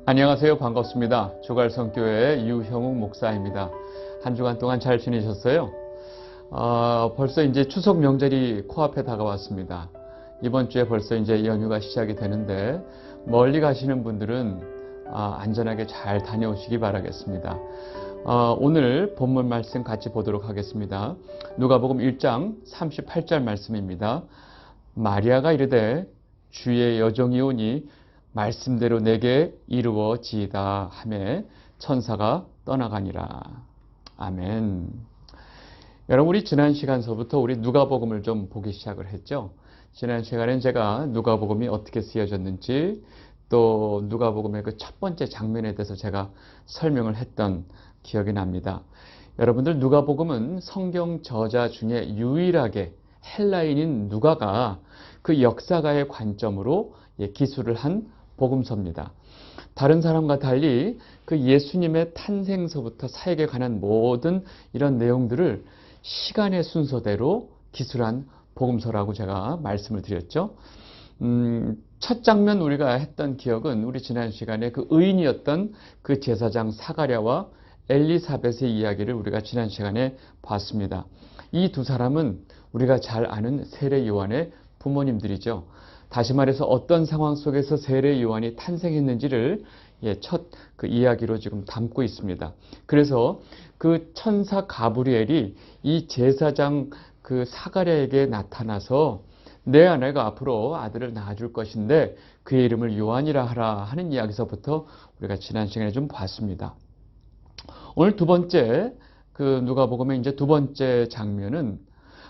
안녕하세요. 반갑습니다. 주갈성교회 유형욱 목사입니다. 한 주간 동안 잘 지내셨어요? 벌써 이제 추석 명절이 코앞에 다가왔습니다. 이번 주에 벌써 이제 연휴가 시작이 되는데 멀리 가시는 분들은 안전하게 잘 다녀오시기 바라겠습니다. 오늘 본문 말씀 같이 보도록 하겠습니다. 누가복음 1장 38절 말씀입니다. 마리아가 이르되 주의 여종이 오니 말씀대로 내게 이루어지이다 하매 천사가 떠나가니라. 아멘. 여러분, 우리 지난 시간서부터 우리 누가복음을 좀 보기 시작을 했죠. 지난 시간엔 제가 누가복음이 어떻게 쓰여졌는지, 또 누가복음의 그 첫 번째 장면에 대해서 제가 설명을 했던 기억이 납니다. 여러분들, 누가복음은 성경 저자 중에 유일하게 헬라인인 누가가 그 역사가의 관점으로 기술을 한 복음서입니다. 다른 사람과 달리 그 예수님의 탄생서부터 사역에 관한 모든 이런 내용들을 시간의 순서대로 기술한 복음서라고 제가 말씀을 드렸죠. 첫 장면 우리가 했던 기억은 우리 지난 시간에 그 의인이었던 그 제사장 사가랴와 엘리사벳의 이야기를 우리가 지난 시간에 봤습니다. 이 두 사람은 우리가 잘 아는 세례 요한의 부모님들이죠. 다시 말해서 어떤 상황 속에서 세례 요한이 탄생했는지를 첫 그 이야기로 지금 담고 있습니다. 그래서 그 천사 가브리엘이 이 제사장 그 사가랴에게 나타나서 내 아내가 앞으로 아들을 낳아줄 것인데 그의 이름을 요한이라 하라 하는 이야기서부터 우리가 지난 시간에 좀 봤습니다. 오늘 두 번째 그 누가복음의 이제 두 번째 장면은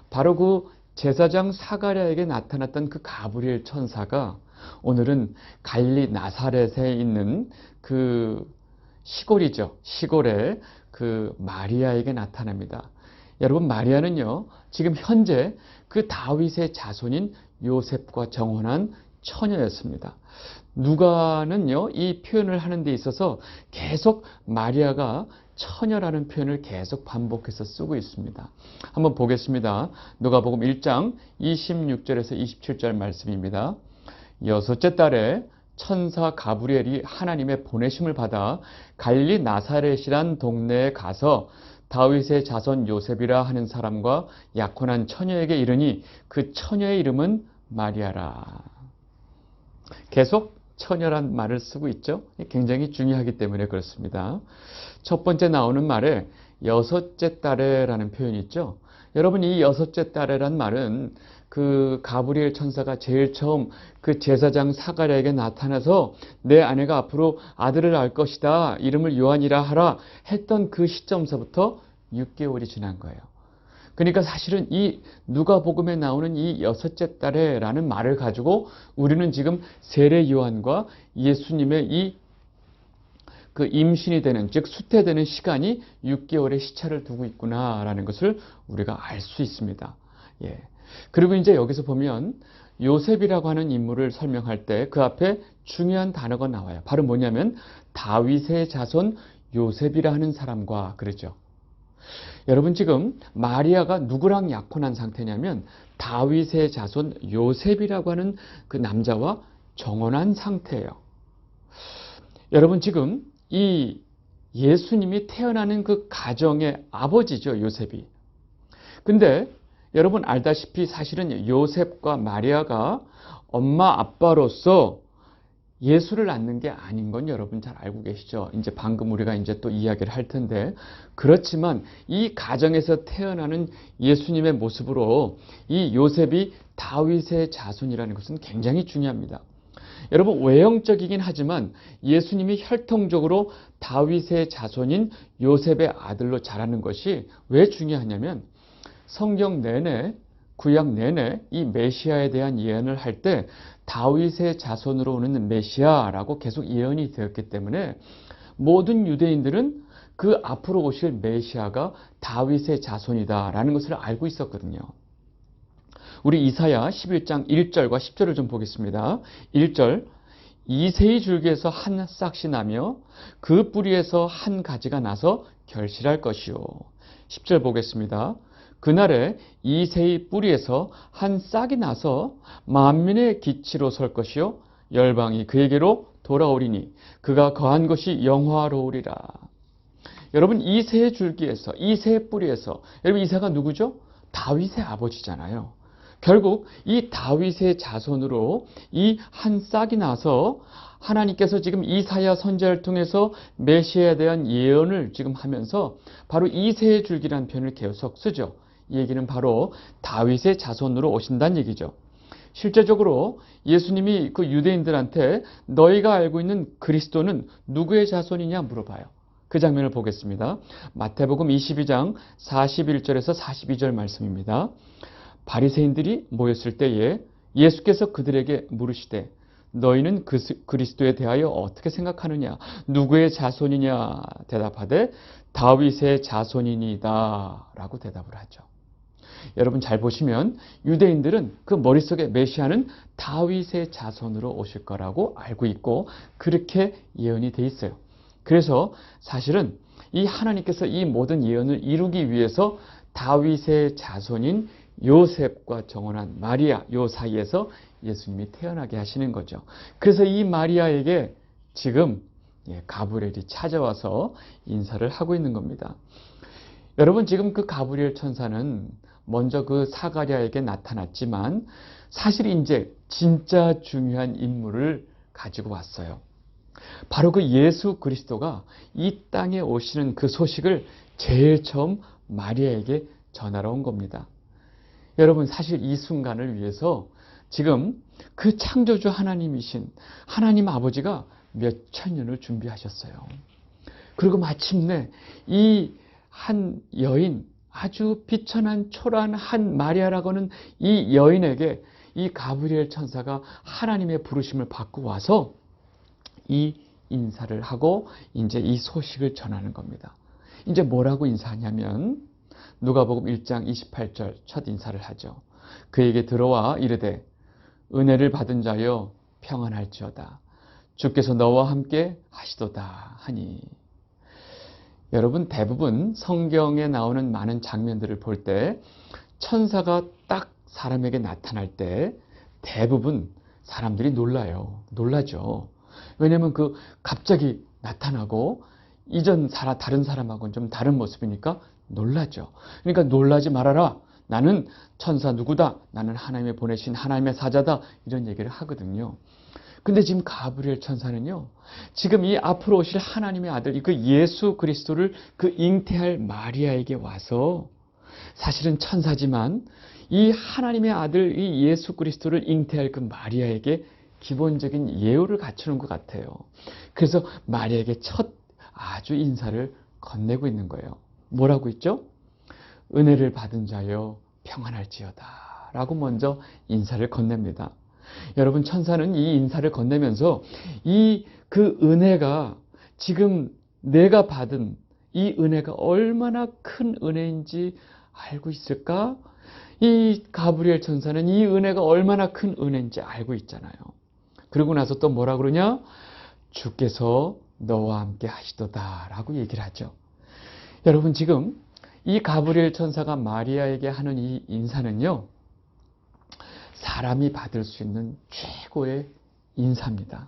바로 그 제사장 사가랴에게 나타났던 그 가브리엘 천사가 오늘은 갈릴리 나사렛에 있는 그 시골이죠. 시골에 그 마리아에게 나타납니다. 여러분, 마리아는요, 지금 현재 그 다윗의 자손인 요셉과 정혼한 처녀였습니다. 누가는요, 이 표현을 하는 데 있어서 계속 마리아가 처녀라는 표현을 계속 반복해서 쓰고 있습니다. 한번 보겠습니다. 누가복음 1장 26절에서 27절 말씀입니다. 여섯째 달에 천사 가브리엘이 하나님의 보내심을 받아 갈릴리 나사렛이란 동네에 가서 다윗의 자손 요셉이라 하는 사람과 약혼한 처녀에게 이르니 그 처녀의 이름은 마리아라. 계속 처녀란 말을 쓰고 있죠. 굉장히 중요하기 때문에 그렇습니다. 첫 번째 나오는 말에 여섯째 달에라는 표현이 있죠. 여러분, 이 여섯째 달에란 말은 그 가브리엘 천사가 제일 처음 그 제사장 사가랴에게 나타나서 내 아내가 앞으로 아들을 낳을 것이다, 이름을 요한이라 하라 했던 그 시점서부터 6개월이 지난 거예요. 그러니까 사실은 이 누가복음에 나오는 이 여섯째 달에라는 말을 가지고 우리는 지금 세례 요한과 예수님의 이 그 임신이 되는, 즉 수태되는 시간이 6개월의 시차를 두고 있구나라는 것을 우리가 알 수 있습니다. 그리고 이제 여기서 보면 요셉이라고 하는 인물을 설명할 때 그 앞에 중요한 단어가 나와요. 바로 뭐냐면 다윗의 자손 요셉이라 하는 사람과 그러죠. 여러분, 지금 마리아가 누구랑 약혼한 상태냐면 다윗의 자손 요셉이라고 하는 그 남자와 정혼한 상태예요. 여러분, 지금 이 예수님이 태어나는 그 가정의 아버지죠, 요셉이. 근데 여러분 알다시피 사실은 요셉과 마리아가 엄마 아빠로서 예수를 낳는 게 아닌 건 여러분 잘 알고 계시죠? 이제 방금 우리가 이제 또 이야기를 할 텐데, 그렇지만 이 가정에서 태어나는 예수님의 모습으로 이 요셉이 다윗의 자손이라는 것은 굉장히 중요합니다. 여러분, 외형적이긴 하지만 예수님이 혈통적으로 다윗의 자손인 요셉의 아들로 자라는 것이 왜 중요하냐면 성경 내내, 구약 내내 이 메시아에 대한 예언을 할 때 다윗의 자손으로 오는 메시아라고 계속 예언이 되었기 때문에 모든 유대인들은 그 앞으로 오실 메시아가 다윗의 자손이다라는 것을 알고 있었거든요. 우리 이사야 11장 1절과 10절을 좀 보겠습니다. 1절, 이새의 줄기에서 한 싹이 나며 그 뿌리에서 한 가지가 나서 결실할 것이요. 10절 보겠습니다. 그날에 이새의 뿌리에서 한 싹이 나서 만민의 기치로 설 것이요 열방이 그에게로 돌아오리니 그가 거한 것이 영화로우리라. 여러분 이새의 줄기에서 이새의 뿌리에서 여러분 이새가 누구죠? 다윗의 아버지잖아요. 결국 이 다윗의 자손으로 이 한 싹이 나서 하나님께서 지금 이사야 선지자를 통해서 메시아에 대한 예언을 지금 하면서 바로 이새의 줄기라는 표현을 계속 쓰죠. 이 얘기는 바로 다윗의 자손으로 오신다는 얘기죠. 실제적으로 예수님이 그 유대인들한테 너희가 알고 있는 그리스도는 누구의 자손이냐 물어봐요. 그 장면을 보겠습니다. 마태복음 22장 41절에서 42절 말씀입니다. 바리새인들이 모였을 때에 예수께서 그들에게 물으시되 너희는 그리스도에 대하여 어떻게 생각하느냐? 누구의 자손이냐? 대답하되 다윗의 자손이니이다 라고 대답을 하죠. 여러분 잘 보시면 유대인들은 그 머릿속에 메시아는 다윗의 자손으로 오실 거라고 알고 있고 그렇게 예언이 돼 있어요. 그래서 사실은 이 하나님께서 이 모든 예언을 이루기 위해서 다윗의 자손인 요셉과 정혼한 마리아 요 사이에서 예수님이 태어나게 하시는 거죠. 그래서 이 마리아에게 지금 가브리엘이 찾아와서 인사를 하고 있는 겁니다. 여러분 지금 그 가브리엘 천사는 먼저 그 사가랴에게 나타났지만 사실 이제 진짜 중요한 인물을 가지고 왔어요. 바로 그 예수 그리스도가 이 땅에 오시는 그 소식을 제일 처음 마리아에게 전하러 온 겁니다. 여러분 사실 이 순간을 위해서 지금 그 창조주 하나님이신 하나님 아버지가 몇천 년을 준비하셨어요. 그리고 마침내 이 한 여인 아주 비천한 초라한 한 마리아라고는 이 여인에게 이 가브리엘 천사가 하나님의 부르심을 받고 와서 이 인사를 하고 이제 이 소식을 전하는 겁니다. 이제 뭐라고 인사하냐면 누가복음 1장 28절 첫 인사를 하죠. 그에게 들어와 이르되 은혜를 받은 자여 평안할지어다. 주께서 너와 함께 하시도다 하니. 여러분 대부분 성경에 나오는 많은 장면들을 볼 때 천사가 딱 사람에게 나타날 때 대부분 사람들이 놀라죠. 왜냐하면 그 갑자기 나타나고 이전 다른 사람하고는 좀 다른 모습이니까 놀라죠. 그러니까 놀라지 말아라. 나는 천사 누구다. 나는 하나님의 보내신 하나님의 사자다. 이런 얘기를 하거든요. 근데 지금 가브리엘 천사는요. 지금 이 앞으로 오실 하나님의 아들 그 예수 그리스도를 그 잉태할 마리아에게 와서 사실은 천사지만 이 하나님의 아들 이 예수 그리스도를 잉태할 그 마리아에게 기본적인 예우를 갖추는 것 같아요. 그래서 마리아에게 첫 아주 인사를 건네고 있는 거예요. 뭐라고 있죠? 은혜를 받은 자여 평안할지어다 라고 먼저 인사를 건넵니다. 여러분 천사는 이 인사를 건네면서 그 은혜가 지금 내가 받은 이 은혜가 얼마나 큰 은혜인지 알고 있을까? 이 가브리엘 천사는 이 은혜가 얼마나 큰 은혜인지 알고 있잖아요. 그러고 나서 또 뭐라 그러냐? 주께서 너와 함께 하시도다 라고 얘기를 하죠. 여러분 지금 이 가브리엘 천사가 마리아에게 하는 이 인사는요. 사람이 받을 수 있는 최고의 인사입니다.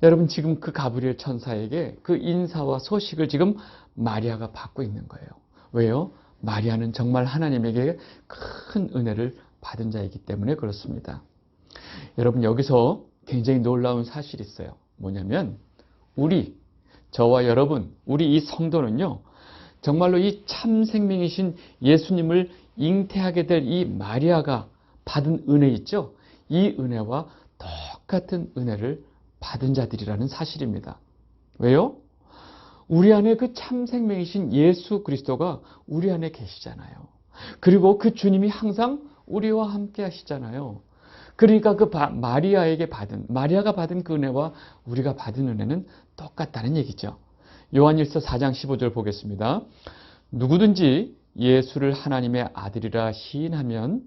여러분 지금 그 가브리엘 천사에게 그 인사와 소식을 지금 마리아가 받고 있는 거예요. 왜요? 마리아는 정말 하나님에게 큰 은혜를 받은 자이기 때문에 그렇습니다. 여러분 여기서 굉장히 놀라운 사실이 있어요. 뭐냐면 저와 여러분, 우리 이 성도는요. 정말로 이 참 생명이신 예수님을 잉태하게 될 이 마리아가 받은 은혜 있죠? 이 은혜와 똑같은 은혜를 받은 자들이라는 사실입니다. 왜요? 우리 안에 그 참 생명이신 예수 그리스도가 우리 안에 계시잖아요. 그리고 그 주님이 항상 우리와 함께 하시잖아요. 그러니까 그 마리아가 받은 그 은혜와 우리가 받은 은혜는 똑같다는 얘기죠. 요한일서 4장 15절 보겠습니다. 누구든지 예수를 하나님의 아들이라 시인하면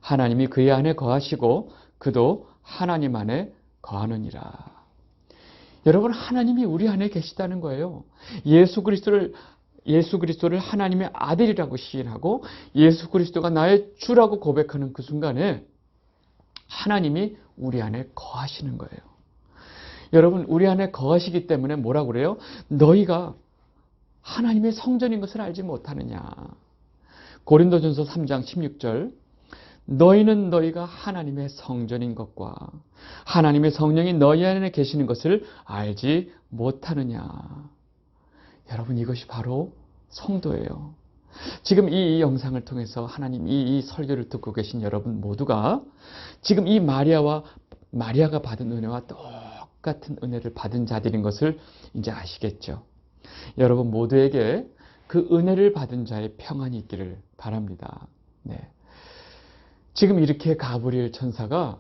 하나님이 그의 안에 거하시고 그도 하나님 안에 거하느니라. 여러분 하나님이 우리 안에 계시다는 거예요. 예수 그리스도를 하나님의 아들이라고 시인하고 예수 그리스도가 나의 주라고 고백하는 그 순간에 하나님이 우리 안에 거하시는 거예요. 여러분, 우리 안에 거하시기 때문에 뭐라고 그래요? 너희가 하나님의 성전인 것을 알지 못하느냐. 고린도전서 3장 16절. 너희는 너희가 하나님의 성전인 것과 하나님의 성령이 너희 안에 계시는 것을 알지 못하느냐. 여러분, 이것이 바로 성도예요. 지금 이 영상을 통해서 하나님 이 설교를 듣고 계신 여러분 모두가 지금 이 마리아가 받은 은혜와 똑같은 은혜를 받은 자들인 것을 이제 아시겠죠. 여러분 모두에게 그 은혜를 받은 자의 평안이 있기를 바랍니다. 네. 지금 이렇게 가브리엘 천사가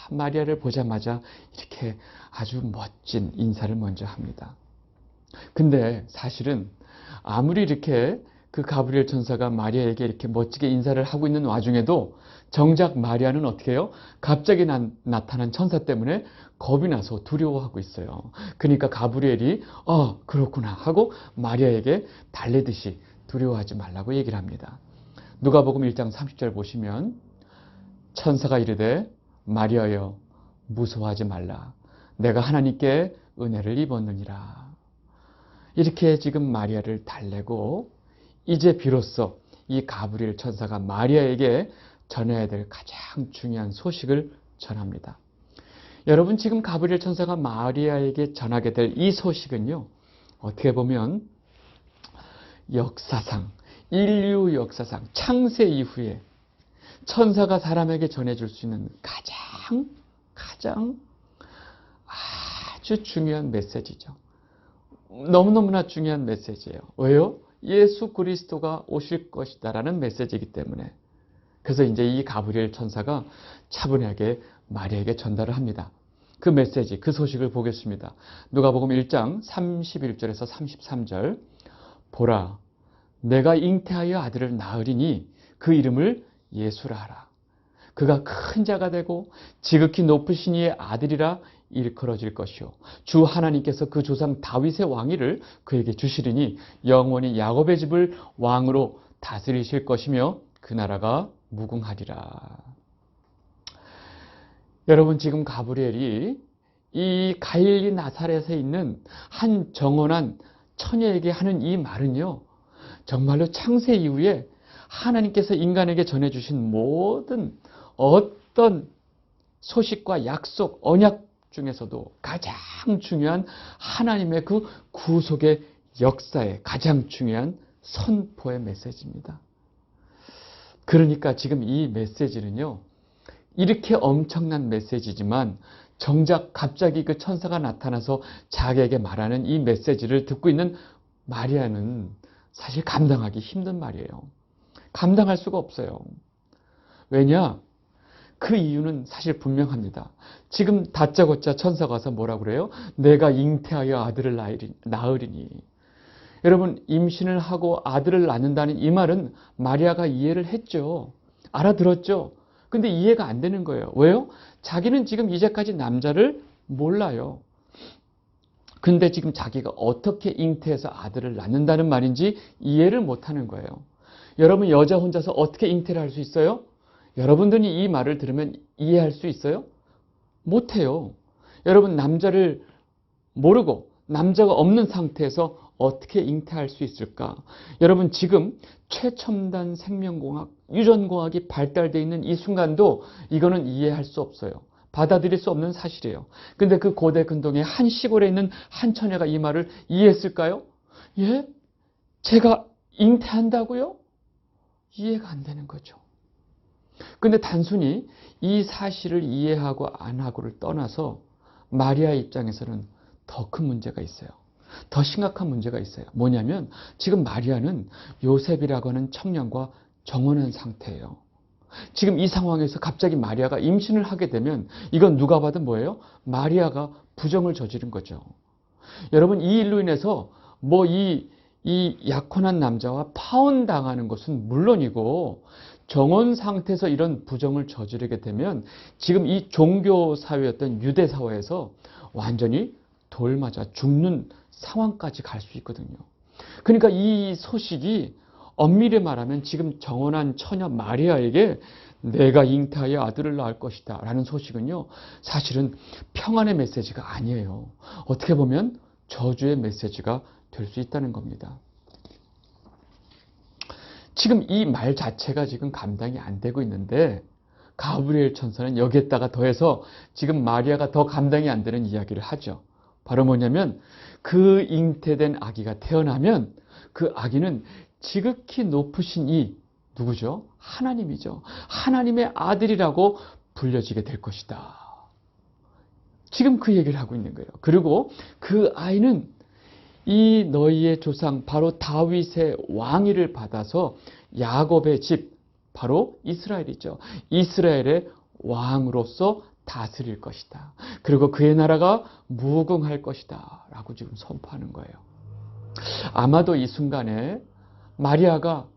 마리아를 보자마자 이렇게 아주 멋진 인사를 먼저 합니다. 근데 사실은 아무리 이렇게 그 가브리엘 천사가 마리아에게 이렇게 멋지게 인사를 하고 있는 와중에도 정작 마리아는 어떻게 해요? 갑자기 나타난 천사 때문에 겁이 나서 두려워하고 있어요. 그러니까 가브리엘이 그렇구나 하고 마리아에게 달래듯이 두려워하지 말라고 얘기를 합니다. 누가복음 1장 30절 보시면 천사가 이르되 마리아여 무서워하지 말라. 내가 하나님께 은혜를 입었느니라. 이렇게 지금 마리아를 달래고 이제 비로소 이 가브리엘 천사가 마리아에게 전해야 될 가장 중요한 소식을 전합니다. 여러분, 지금 가브리엘 천사가 마리아에게 전하게 될 이 소식은요, 어떻게 보면 역사상, 인류 역사상, 창세 이후에 천사가 사람에게 전해줄 수 있는 가장 아주 중요한 메시지죠. 너무너무나 중요한 메시지예요. 왜요? 예수 그리스도가 오실 것이다라는 메시지이기 때문에. 그래서 이제 이 가브리엘 천사가 차분하게 마리아에게 전달을 합니다. 그 메시지, 그 소식을 보겠습니다. 누가복음 1장 31절에서 33절. 보라, 내가 잉태하여 아들을 낳으리니 그 이름을 예수라 하라. 그가 큰 자가 되고 지극히 높으신 이의 아들이라 일컬어질 것이요. 주 하나님께서 그 조상 다윗의 왕위를 그에게 주시리니 영원히 야곱의 집을 왕으로 다스리실 것이며 그 나라가 무궁하리라. 여러분, 지금 가브리엘이 이 갈릴리 나사렛에 있는 한 정혼한 처녀에게 하는 이 말은요, 정말로 창세 이후에 하나님께서 인간에게 전해주신 모든 어떤 소식과 약속, 언약 중에서도 가장 중요한 하나님의 그 구속의 역사의 가장 중요한 선포의 메시지입니다. 그러니까 지금 이 메시지는요, 이렇게 엄청난 메시지지만 정작 갑자기 그 천사가 나타나서 자기에게 말하는 이 메시지를 듣고 있는 마리아는 사실 감당하기 힘든 말이에요. 감당할 수가 없어요. 왜냐? 그 이유는 사실 분명합니다. 지금 다짜고짜 천사가 와서 뭐라고 그래요? 내가 잉태하여 아들을 낳으리니. 여러분, 임신을 하고 아들을 낳는다는 이 말은 마리아가 이해를 했죠. 알아들었죠. 근데 이해가 안 되는 거예요. 왜요? 자기는 지금 이제까지 남자를 몰라요. 근데 지금 자기가 어떻게 잉태해서 아들을 낳는다는 말인지 이해를 못하는 거예요. 여러분, 여자 혼자서 어떻게 잉태를 할 수 있어요? 여러분들이 이 말을 들으면 이해할 수 있어요? 못해요. 여러분, 남자를 모르고 남자가 없는 상태에서 어떻게 잉태할 수 있을까? 여러분, 지금 최첨단 생명공학, 유전공학이 발달되어 있는 이 순간도 이거는 이해할 수 없어요. 받아들일 수 없는 사실이에요. 근데 그 고대 근동의 한 시골에 있는 한 처녀가 이 말을 이해했을까요? 예? 제가 잉태한다고요? 이해가 안 되는 거죠. 근데 단순히 이 사실을 이해하고 안 하고를 떠나서 마리아 입장에서는 더 큰 문제가 있어요. 더 심각한 문제가 있어요. 뭐냐면 지금 마리아는 요셉이라고 하는 청년과 정혼한 상태예요. 지금 이 상황에서 갑자기 마리아가 임신을 하게 되면 이건 누가 봐도 뭐예요? 마리아가 부정을 저지른 거죠. 여러분, 이 일로 인해서 이 약혼한 남자와 파혼당하는 것은 물론이고 정혼 상태에서 이런 부정을 저지르게 되면 지금 이 종교 사회였던 유대 사회에서 완전히 돌 맞아 죽는 상황까지 갈 수 있거든요. 그러니까 이 소식이 엄밀히 말하면 지금 정혼한 처녀 마리아에게 내가 잉태하여 아들을 낳을 것이다 라는 소식은요, 사실은 평안의 메시지가 아니에요. 어떻게 보면 저주의 메시지가 될 수 있다는 겁니다. 지금 이 말 자체가 지금 감당이 안 되고 있는데 가브리엘 천사는 여기에다가 더해서 지금 마리아가 더 감당이 안 되는 이야기를 하죠. 바로 뭐냐면 그 잉태된 아기가 태어나면 그 아기는 지극히 높으신 이 누구죠? 하나님이죠. 하나님의 아들이라고 불려지게 될 것이다. 지금 그 얘기를 하고 있는 거예요. 그리고 그 아이는 이 너희의 조상 바로 다윗의 왕위를 받아서 야곱의 집 바로 이스라엘이죠. 이스라엘의 왕으로서 다스릴 것이다. 그리고 그의 나라가 무궁할 것이다 라고 지금 선포하는 거예요. 아마도 이 순간에 마리아가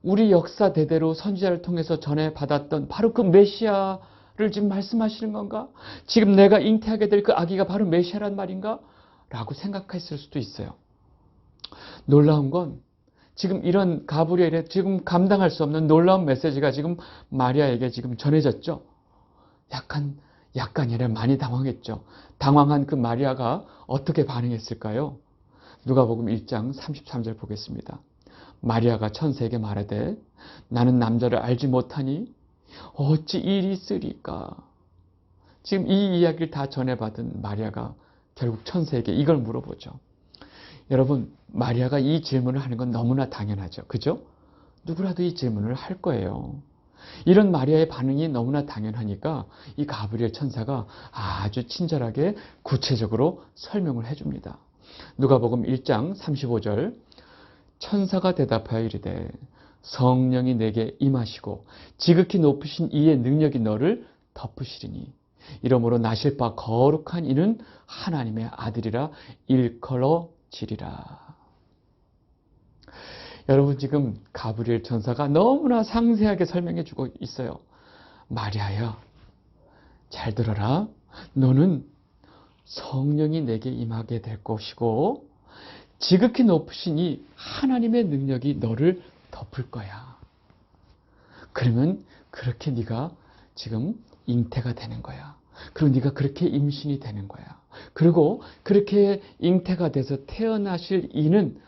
우리 역사 대대로 선지자를 통해서 전해받았던 바로 그 메시아를 지금 말씀하시는 건가? 지금 내가 잉태하게 될 그 아기가 바로 메시아란 말인가? 라고 생각했을 수도 있어요. 놀라운 건 지금 이런 가브리엘의 지금 감당할 수 없는 놀라운 메시지가 지금 마리아에게 지금 전해졌죠. 약간이라 많이 당황했죠. 당황한 그 마리아가 어떻게 반응했을까요? 누가복음 1장 33절 보겠습니다. 마리아가 천사에게 말하되 나는 남자를 알지 못하니 어찌 일이 있으리까? 지금 이 이야기를 다 전해받은 마리아가 결국 천사에게 이걸 물어보죠. 여러분, 마리아가 이 질문을 하는 건 너무나 당연하죠. 그죠? 누구라도 이 질문을 할 거예요. 이런 마리아의 반응이 너무나 당연하니까 이 가브리엘 천사가 아주 친절하게 구체적으로 설명을 해줍니다. 누가복음 1장 35절 천사가 대답하여 이르되 성령이 내게 임하시고 지극히 높으신 이의 능력이 너를 덮으시리니 이러므로 나실 바 거룩한 이는 하나님의 아들이라 일컬어지리라. 여러분, 지금 가브리엘 천사가 너무나 상세하게 설명해 주고 있어요. 마리아야, 잘 들어라. 너는 성령이 내게 임하게 될 것이고 지극히 높으신 이 하나님의 능력이 너를 덮을 거야. 그러면 그렇게 네가 지금 잉태가 되는 거야. 그리고 네가 그렇게 임신이 되는 거야. 그리고 그렇게 잉태가 돼서 태어나실 이는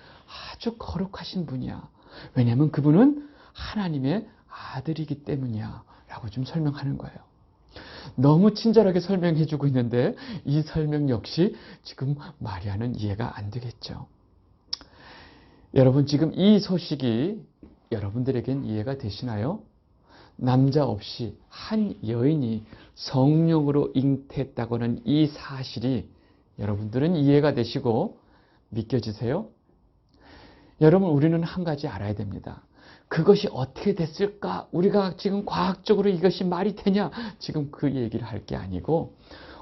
아주 거룩하신 분이야. 왜냐하면 그분은 하나님의 아들이기 때문이야 라고 좀 설명하는 거예요. 너무 친절하게 설명해 주고 있는데 이 설명 역시 지금 마리아는 이해가 안 되겠죠. 여러분, 지금 이 소식이 여러분들에겐 이해가 되시나요? 남자 없이 한 여인이 성령으로 잉태했다고 하는 이 사실이 여러분들은 이해가 되시고 믿겨지세요? 여러분, 우리는 한 가지 알아야 됩니다. 그것이 어떻게 됐을까? 우리가 지금 과학적으로 이것이 말이 되냐? 지금 그 얘기를 할 게 아니고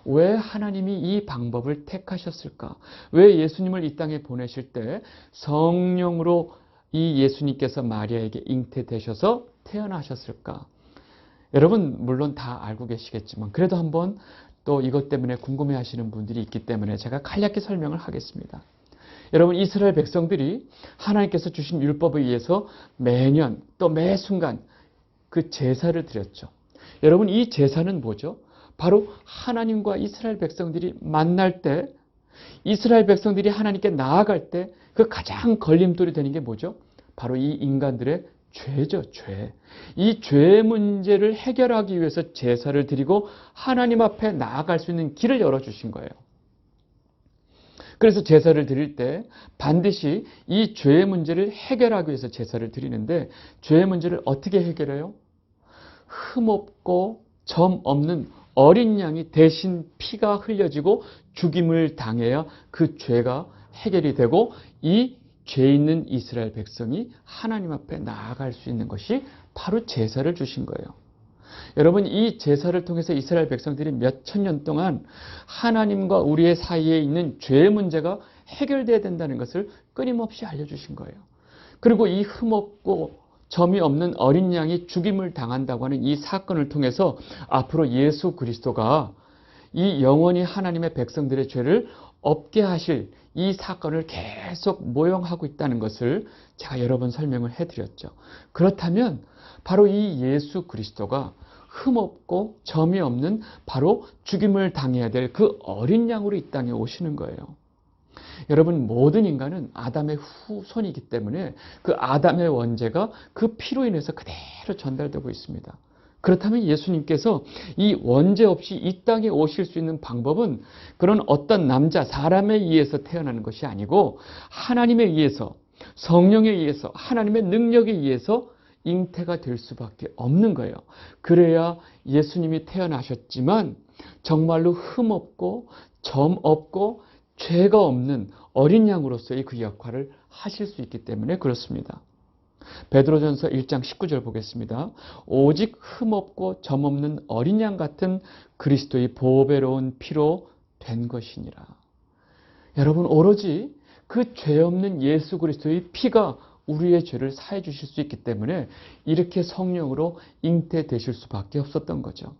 왜 하나님이 이 방법을 택하셨을까? 왜 예수님을 이 땅에 보내실 때 성령으로 이 예수님께서 마리아에게 잉태되셔서 태어나셨을까? 여러분 물론 다 알고 계시겠지만 그래도 한번 또 이것 때문에 궁금해하시는 분들이 있기 때문에 제가 간략히 설명을 하겠습니다. 여러분, 이스라엘 백성들이 하나님께서 주신 율법에 의해서 매년 또 매 순간 그 제사를 드렸죠. 여러분, 이 제사는 뭐죠? 바로 하나님과 이스라엘 백성들이 만날 때, 이스라엘 백성들이 하나님께 나아갈 때 그 가장 걸림돌이 되는 게 뭐죠? 바로 이 인간들의 죄죠, 죄. 이 죄 문제를 해결하기 위해서 제사를 드리고 하나님 앞에 나아갈 수 있는 길을 열어주신 거예요. 그래서 제사를 드릴 때 반드시 이 죄의 문제를 해결하기 위해서 제사를 드리는데 죄의 문제를 어떻게 해결해요? 흠없고 점 없는 어린 양이 대신 피가 흘려지고 죽임을 당해야 그 죄가 해결이 되고 이 죄 있는 이스라엘 백성이 하나님 앞에 나아갈 수 있는 것이 바로 제사를 주신 거예요. 여러분, 이 제사를 통해서 이스라엘 백성들이 몇 천 년 동안 하나님과 우리의 사이에 있는 죄의 문제가 해결돼야 된다는 것을 끊임없이 알려주신 거예요. 그리고 이 흠없고 점이 없는 어린 양이 죽임을 당한다고 하는 이 사건을 통해서 앞으로 예수 그리스도가 이 영원히 하나님의 백성들의 죄를 없게 하실 이 사건을 계속 모형하고 있다는 것을 제가 여러 번 설명을 해드렸죠. 그렇다면 바로 이 예수 그리스도가 흠없고 점이 없는 바로 죽임을 당해야 될 그 어린 양으로 이 땅에 오시는 거예요. 여러분, 모든 인간은 아담의 후손이기 때문에 그 아담의 원죄가 그 피로 인해서 그대로 전달되고 있습니다. 그렇다면 예수님께서 이 원죄 없이 이 땅에 오실 수 있는 방법은 그런 어떤 남자, 사람에 의해서 태어나는 것이 아니고 하나님에 의해서, 성령에 의해서, 하나님의 능력에 의해서 잉태가 될 수밖에 없는 거예요. 그래야 예수님이 태어나셨지만 정말로 흠없고 점 없고 죄가 없는 어린 양으로서의 그 역할을 하실 수 있기 때문에 그렇습니다. 베드로전서 1장 19절 보겠습니다. 오직 흠없고 점없는 어린 양 같은 그리스도의 보배로운 피로 된 것이니라. 여러분, 오로지 그 죄 없는 예수 그리스도의 피가 우리의 죄를 사해 주실 수 있기 때문에 이렇게 성령으로 잉태되실 수밖에 없었던 거죠.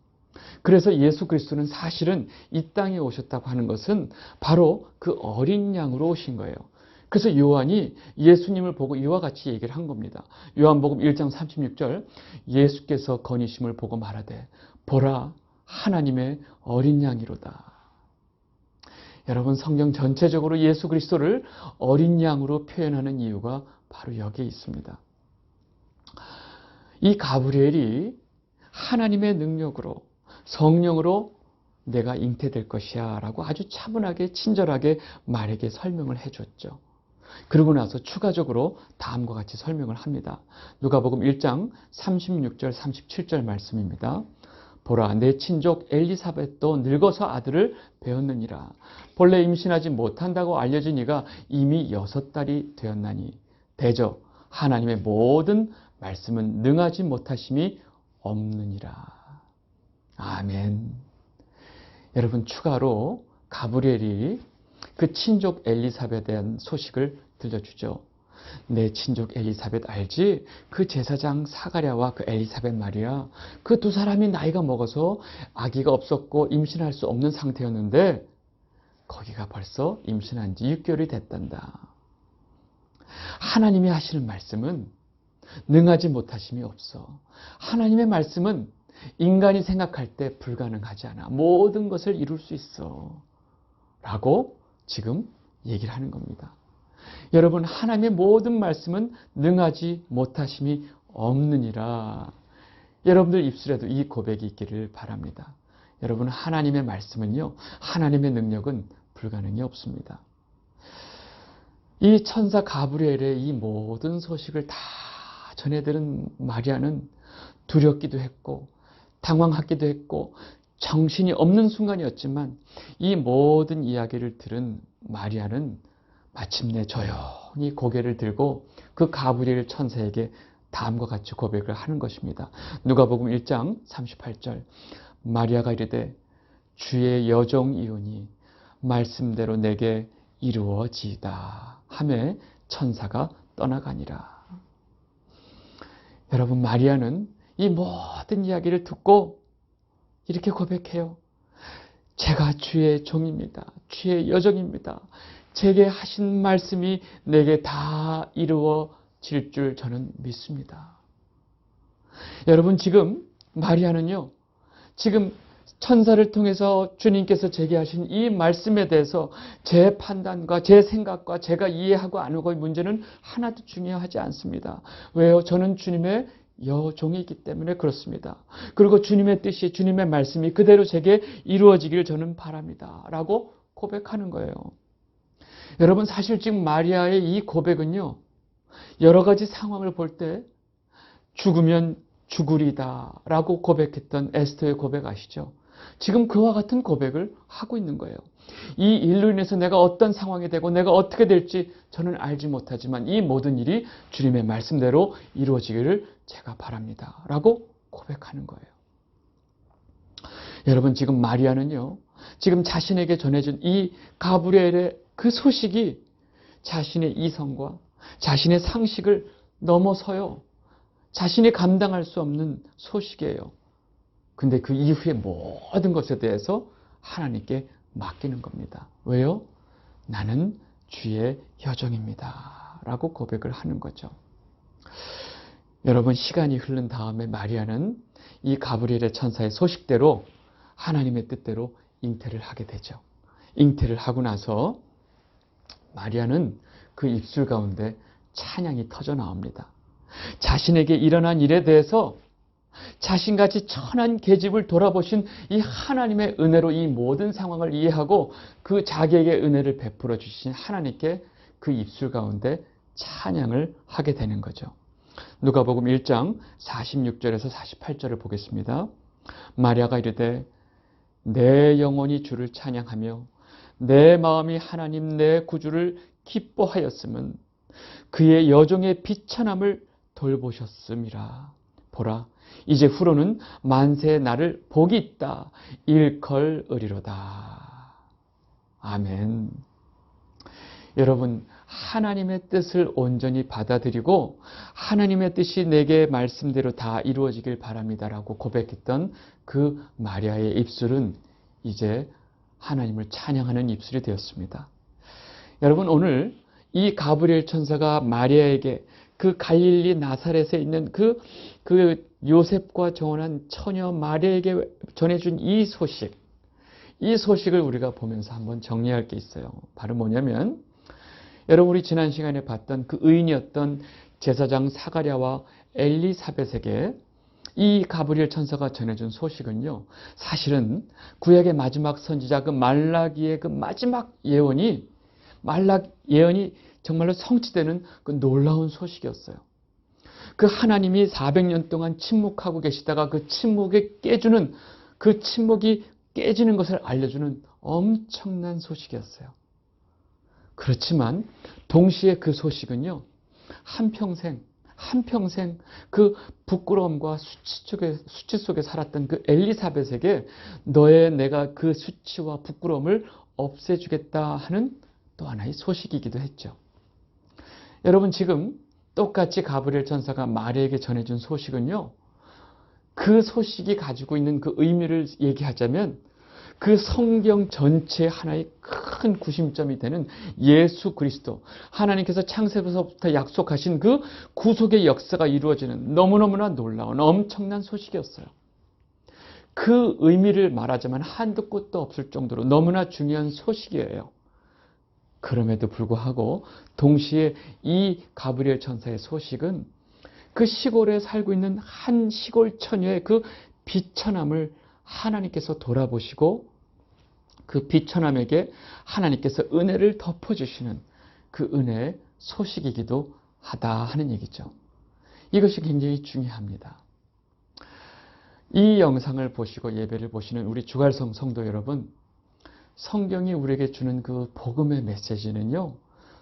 그래서 예수 그리스도는 사실은 이 땅에 오셨다고 하는 것은 바로 그 어린 양으로 오신 거예요. 그래서 요한이 예수님을 보고 이와 같이 얘기를 한 겁니다. 요한복음 1장 36절, 예수께서 거니심을 보고 말하되 보라 하나님의 어린 양이로다. 여러분, 성경 전체적으로 예수 그리스도를 어린 양으로 표현하는 이유가 바로 여기에 있습니다. 이 가브리엘이 하나님의 능력으로 성령으로 내가 잉태될 것이야 라고 아주 차분하게 친절하게 말에게 설명을 해줬죠. 그러고 나서 추가적으로 다음과 같이 설명을 합니다. 누가복음 1장 36절 37절 말씀입니다. 보라 내 친족 엘리사벳도 늙어서 아들을 배었느니라. 본래 임신하지 못한다고 알려진 이가 이미 6달이 되었나니 대저 하나님의 모든 말씀은 능하지 못하심이 없느니라. 아멘. 여러분, 추가로 가브리엘이 그 친족 엘리사벳에 대한 소식을 들려주죠. 내 친족 엘리사벳 알지? 그 제사장 사가랴와 그 엘리사벳 말이야. 그 두 사람이 나이가 먹어서 아기가 없었고 임신할 수 없는 상태였는데 거기가 벌써 임신한 지 6개월이 됐단다. 하나님이 하시는 말씀은 능하지 못하심이 없어. 하나님의 말씀은 인간이 생각할 때 불가능하지 않아. 모든 것을 이룰 수 있어. 라고 지금 얘기를 하는 겁니다. 여러분, 하나님의 모든 말씀은 능하지 못하심이 없느니라. 여러분들 입술에도 이 고백이 있기를 바랍니다. 여러분, 하나님의 말씀은요, 하나님의 능력은 불가능이 없습니다. 이 천사 가브리엘의 이 모든 소식을 다 전해들은 마리아는 두렵기도 했고 당황하기도 했고 정신이 없는 순간이었지만 이 모든 이야기를 들은 마리아는 마침내 조용히 고개를 들고 그 가브리엘 천사에게 다음과 같이 고백을 하는 것입니다. 누가복음 1장 38절 마리아가 이르되 주의 여종이오니 말씀대로 내게 이루어지이다 하매 천사가 떠나가니라. 여러분, 마리아는 이 모든 이야기를 듣고 이렇게 고백해요. 제가 주의 종입니다. 주의 여종입니다. 제게 하신 말씀이 내게 다 이루어질 줄 저는 믿습니다. 여러분, 지금 마리아는요, 지금 천사를 통해서 주님께서 제게 하신 이 말씀에 대해서 제 판단과 제 생각과 제가 이해하고 안 하고의 문제는 하나도 중요하지 않습니다. 왜요? 저는 주님의 여종이기 때문에 그렇습니다. 그리고 주님의 뜻이, 주님의 말씀이 그대로 제게 이루어지기를 저는 바랍니다. 라고 고백하는 거예요. 여러분, 사실 지금 마리아의 이 고백은요, 여러 가지 상황을 볼 때 죽으면 죽으리다 라고 고백했던 에스더의 고백 아시죠? 지금 그와 같은 고백을 하고 있는 거예요. 이 일로 인해서 내가 어떤 상황이 되고 내가 어떻게 될지 저는 알지 못하지만 이 모든 일이 주님의 말씀대로 이루어지기를 제가 바랍니다 라고 고백하는 거예요. 여러분, 지금 마리아는요, 지금 자신에게 전해준 이 가브리엘의 그 소식이 자신의 이성과 자신의 상식을 넘어서요, 자신이 감당할 수 없는 소식이에요. 근데 그 이후의 모든 것에 대해서 하나님께 맡기는 겁니다. 왜요? 나는 주의 여종입니다. 라고 고백을 하는 거죠. 여러분, 시간이 흐른 다음에 마리아는 이 가브리엘의 천사의 소식대로 하나님의 뜻대로 잉태를 하게 되죠. 잉태를 하고 나서 마리아는 그 입술 가운데 찬양이 터져 나옵니다. 자신에게 일어난 일에 대해서 자신같이 천한 계집을 돌아보신 이 하나님의 은혜로 이 모든 상황을 이해하고 그 자기에게 은혜를 베풀어 주신 하나님께 그 입술 가운데 찬양을 하게 되는 거죠. 누가복음 1장 46절에서 48절을 보겠습니다. 마리아가 이르되 내 영혼이 주를 찬양하며 내 마음이 하나님 내 구주를 기뻐하였으면 그의 여종의 비천함을 돌보셨음이라. 보라, 이제 후로는 만세의 날을 복이 있다 일컬으리로다. 아멘. 여러분, 하나님의 뜻을 온전히 받아들이고 하나님의 뜻이 내게 말씀대로 다 이루어지길 바랍니다라고 고백했던 그 마리아의 입술은 이제 하나님을 찬양하는 입술이 되었습니다. 여러분, 오늘 이 가브리엘 천사가 마리아에게 그 갈릴리 나사렛에 있는 그 요셉과 정혼한 처녀 마리아에게 전해준 이 소식을 우리가 보면서 한번 정리할 게 있어요. 바로 뭐냐면, 여러분, 우리 지난 시간에 봤던 그 의인이었던 제사장 사가랴와 엘리사벳에게 이 가브리엘 천사가 전해준 소식은요, 사실은 구약의 마지막 선지자 그 말라기의 그 마지막 예언이 정말로 성취되는 그 놀라운 소식이었어요. 그 하나님이 400년 동안 침묵하고 계시다가 그 침묵이 깨지는 것을 알려주는 엄청난 소식이었어요. 그렇지만 동시에 그 소식은요, 한평생 그 부끄러움과 수치 속에 살았던 그 엘리사벳에게 내가 그 수치와 부끄러움을 없애주겠다 하는 또 하나의 소식이기도 했죠. 여러분, 지금 똑같이 가브리엘 천사가 마리아에게 전해준 소식은요, 그 소식이 가지고 있는 그 의미를 얘기하자면 그 성경 전체의 하나의 큰 구심점이 되는 예수 그리스도, 하나님께서 창세부터 약속하신 그 구속의 역사가 이루어지는 너무너무나 놀라운 엄청난 소식이었어요. 그 의미를 말하자면 한도 끝도 없을 정도로 너무나 중요한 소식이에요. 그럼에도 불구하고 동시에 이 가브리엘 천사의 소식은 그 시골에 살고 있는 한 시골 처녀의 그 비천함을 하나님께서 돌아보시고 그 비천함에게 하나님께서 은혜를 덮어주시는 그 은혜의 소식이기도 하다 하는 얘기죠. 이것이 굉장히 중요합니다. 이 영상을 보시고 예배를 보시는 우리 주갈성 성도 여러분, 성경이 우리에게 주는 그 복음의 메시지는요,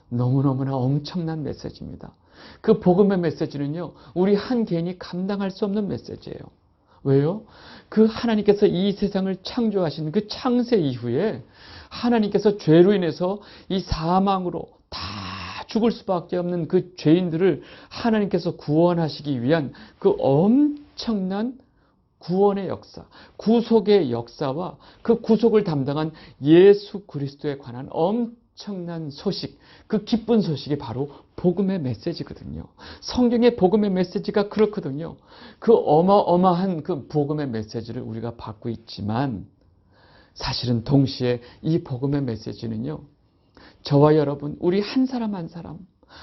너무너무나 엄청난 메시지입니다. 그 복음의 메시지는요, 우리 한 개인이 감당할 수 없는 메시지예요. 왜요? 그 하나님께서 이 세상을 창조하신 그 창세 이후에 하나님께서 죄로 인해서 이 사망으로 다 죽을 수밖에 없는 그 죄인들을 하나님께서 구원하시기 위한 그 엄청난 구원의 역사, 구속의 역사와 그 구속을 담당한 예수 그리스도에 관한 엄청난 소식, 그 기쁜 소식이 바로 복음의 메시지거든요. 성경의 복음의 메시지가 그렇거든요. 그 어마어마한 그 복음의 메시지를 우리가 받고 있지만 사실은 동시에 이 복음의 메시지는요, 저와 여러분, 우리 한 사람 한 사람,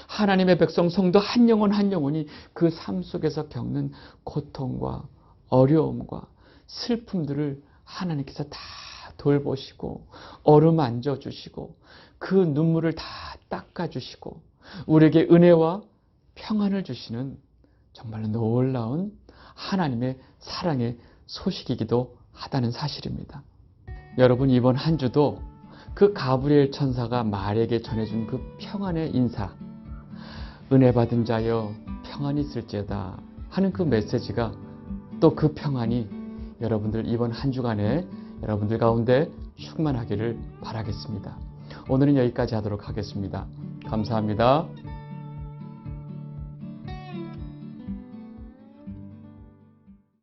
하나님의 백성 성도 한 영혼이 그 삶 속에서 겪는 고통과 어려움과 슬픔들을 하나님께서 다 돌보시고 어루만져 주시고 그 눈물을 다 닦아주시고 우리에게 은혜와 평안을 주시는 정말로 놀라운 하나님의 사랑의 소식이기도 하다는 사실입니다. 여러분, 이번 한 주도 그 가브리엘 천사가 마리아에게 전해준 그 평안의 인사, 은혜 받은 자여 평안이 있을지어다 하는 그 메시지가 또 그 평안이 여러분들 이번 한 주간에 여러분들 가운데 충만하기를 바라겠습니다. 오늘은 여기까지 하도록 하겠습니다. 감사합니다.